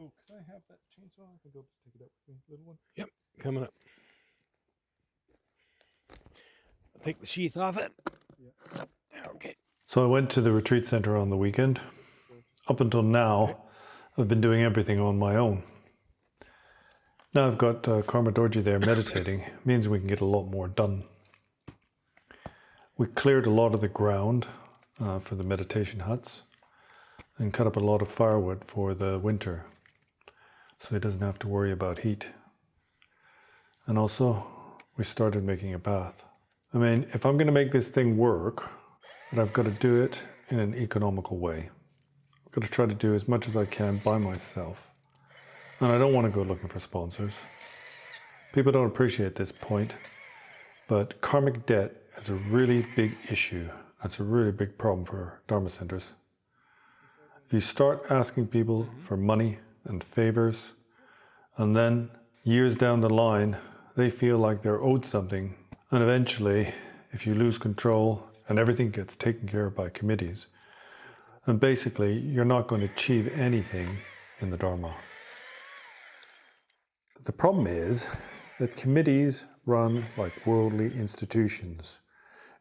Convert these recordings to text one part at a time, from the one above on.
Oh, can I have that chainsaw? I think I'll just take it out with me, little one. Yep, coming up. I'll take the sheath off it. Yeah. Okay. So I went to the retreat center on the weekend. Up until now, Okay. I've been doing everything on my own. Now I've got Karma Dorji there meditating. Means we can get a lot more done. We cleared a lot of the ground for the meditation huts and cut up a lot of firewood for the winter, so he doesn't have to worry about heat. And also, we started making a path. I mean, if I'm going to make this thing work, then I've got to do it in an economical way. I've got to try to do as much as I can by myself. And I don't want to go looking for sponsors. People don't appreciate this point, but karmic debt is a really big issue. That's a really big problem for Dharma centers. If you start asking people for money and favors, and then years down the line, they feel like they're owed something, and eventually, if you lose control and everything gets taken care of by committees, then basically you're not going to achieve anything in the Dharma. The problem is that committees run like worldly institutions.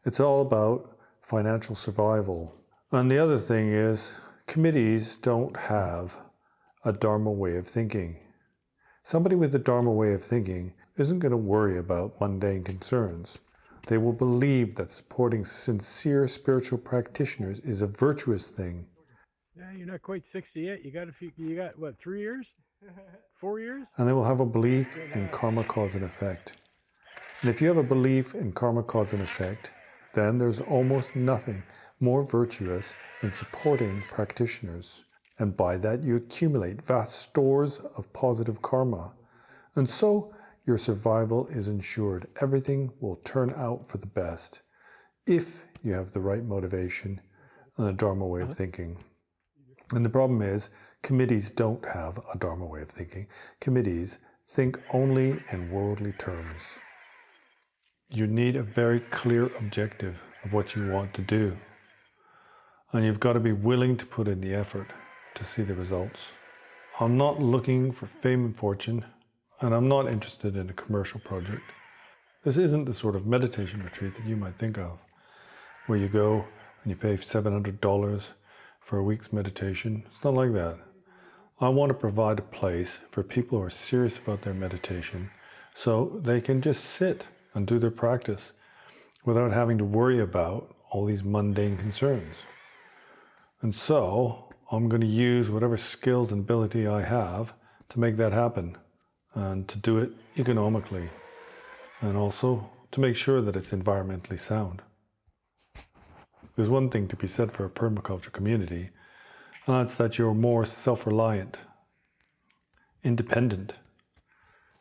It's all about financial survival. And the other thing is, committees don't have a Dharma way of thinking. Somebody with a Dharma way of thinking isn't going to worry about mundane concerns. They will believe that supporting sincere spiritual practitioners is a virtuous thing. Yeah, you're not quite 60 yet. You got what, 3 years? 4 years? And they will have a belief in karma, cause, and effect. And if you have a belief in karma, cause, and effect, then there's almost nothing more virtuous than supporting practitioners. And by that, you accumulate vast stores of positive karma. And so, your survival is ensured. Everything will turn out for the best if you have the right motivation and a Dharma way of thinking. And the problem is, committees don't have a Dharma way of thinking. Committees think only in worldly terms. You need a very clear objective of what you want to do. And you've got to be willing to put in the effort to see the results. I'm not looking for fame and fortune, and I'm not interested in a commercial project. This isn't the sort of meditation retreat that you might think of, where you go and you pay $700 for a week's meditation. It's not like that. I want to provide a place for people who are serious about their meditation so they can just sit and do their practice without having to worry about all these mundane concerns. And so I'm going to use whatever skills and ability I have to make that happen and to do it economically and also to make sure that it's environmentally sound. There's one thing to be said for a permaculture community, and that's that you're more self-reliant, independent.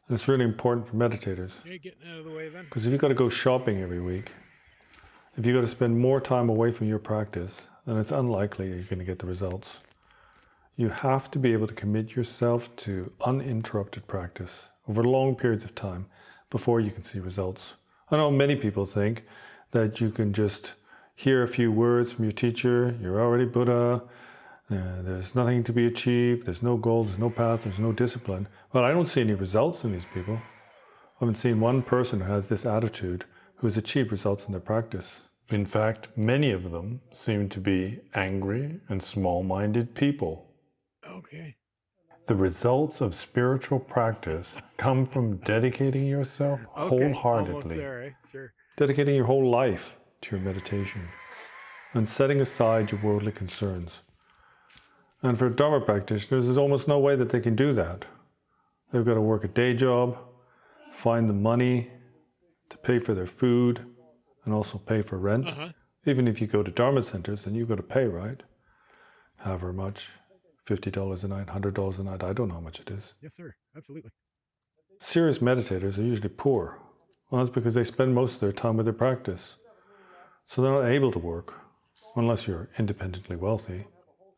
And it's really important for meditators. Okay, getting out of the way then. Because if you've got to go shopping every week, if you've got to spend more time away from your practice, then it's unlikely you're going to get the results. You have to be able to commit yourself to uninterrupted practice over long periods of time before you can see results. I know many people think that you can just hear a few words from your teacher, you're already Buddha, there's nothing to be achieved, there's no goal, there's no path, there's no discipline. Well, I don't see any results in these people. I haven't seen one person who has this attitude who has achieved results in their practice. In fact, many of them seem to be angry and small-minded people. Okay. The results of spiritual practice come from dedicating yourself wholeheartedly, Almost there, eh? Sure. dedicating your whole life to your meditation, and setting aside your worldly concerns. And for Dharma practitioners, there's almost no way that they can do that. They've got to work a day job, find the money to pay for their food, and also pay for rent. Even if you go to Dharma centers, then you've got to pay, right? However much, $50 a night, $100 a night, I don't know how much it is. Yes, sir. Absolutely. Serious meditators are usually poor. Well, that's because they spend most of their time with their practice. So they're not able to work, unless you're independently wealthy.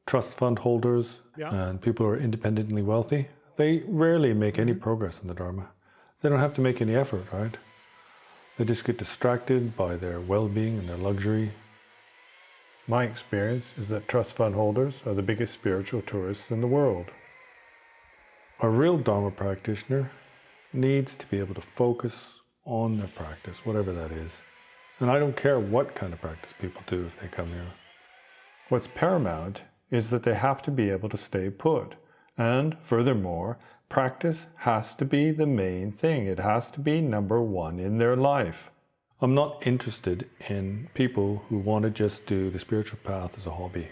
Trust fund holders and people who are independently wealthy, they rarely make any progress in the Dharma. They don't have to make any effort, right? They just get distracted by their well-being and their luxury. My experience is that trust fund holders are the biggest spiritual tourists in the world. A real Dharma practitioner needs to be able to focus on their practice, whatever that is. And I don't care what kind of practice people do if they come here. What's paramount is that they have to be able to stay put. And furthermore, practice has to be the main thing. It has to be number one in their life. I'm not interested in people who want to just do the spiritual path as a hobby.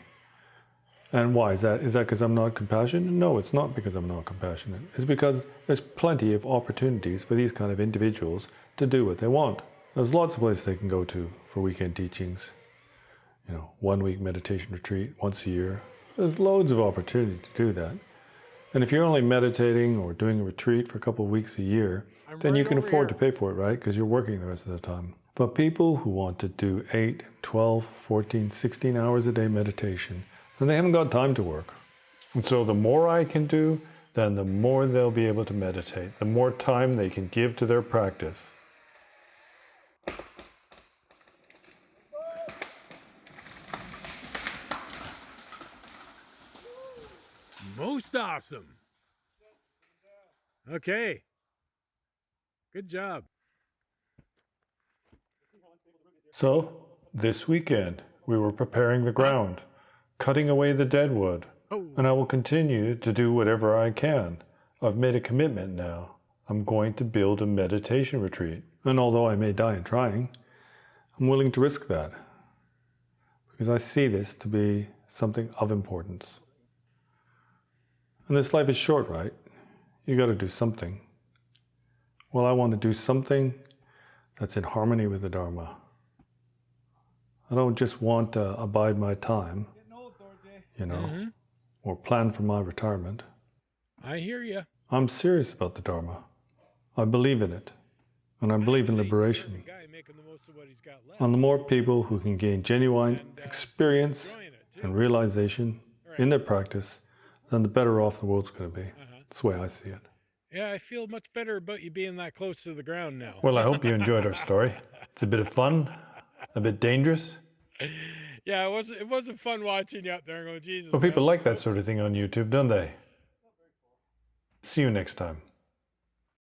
And why is that? Is that because I'm not compassionate? No, it's not because I'm not compassionate. It's because there's plenty of opportunities for these kind of individuals to do what they want. There's lots of places they can go to for weekend teachings. 1 week meditation retreat once a year. There's loads of opportunity to do that. And if you're only meditating or doing a retreat for a couple of weeks a year, then you can afford to pay for it, right? Because you're working the rest of the time. But people who want to do 8, 12, 14, 16 hours a day meditation, then they haven't got time to work. And so the more I can do, then the more they'll be able to meditate, the more time they can give to their practice. Most awesome. Okay. Good job. So, this weekend, we were preparing the ground, cutting away the dead wood, and I will continue to do whatever I can. I've made a commitment now. I'm going to build a meditation retreat. And although I may die in trying, I'm willing to risk that. Because I see this to be something of importance. And this life is short, right? You got to do something. Well, I want to do something that's in harmony with the Dharma. I don't just want to abide my time, or plan for my retirement. I hear you. I'm serious about the Dharma. I believe in it, and I believe in liberation. And the more people who can gain genuine experience and realization in their practice, then the better off the world's going to be. That's the way I see it. Yeah, I feel much better about you being that close to the ground now. Well, I hope you enjoyed our story. It's a bit of fun, a bit dangerous. Yeah, it wasn't fun watching you out there and going, Jesus. But people like that sort of thing on YouTube, don't they? See you next time.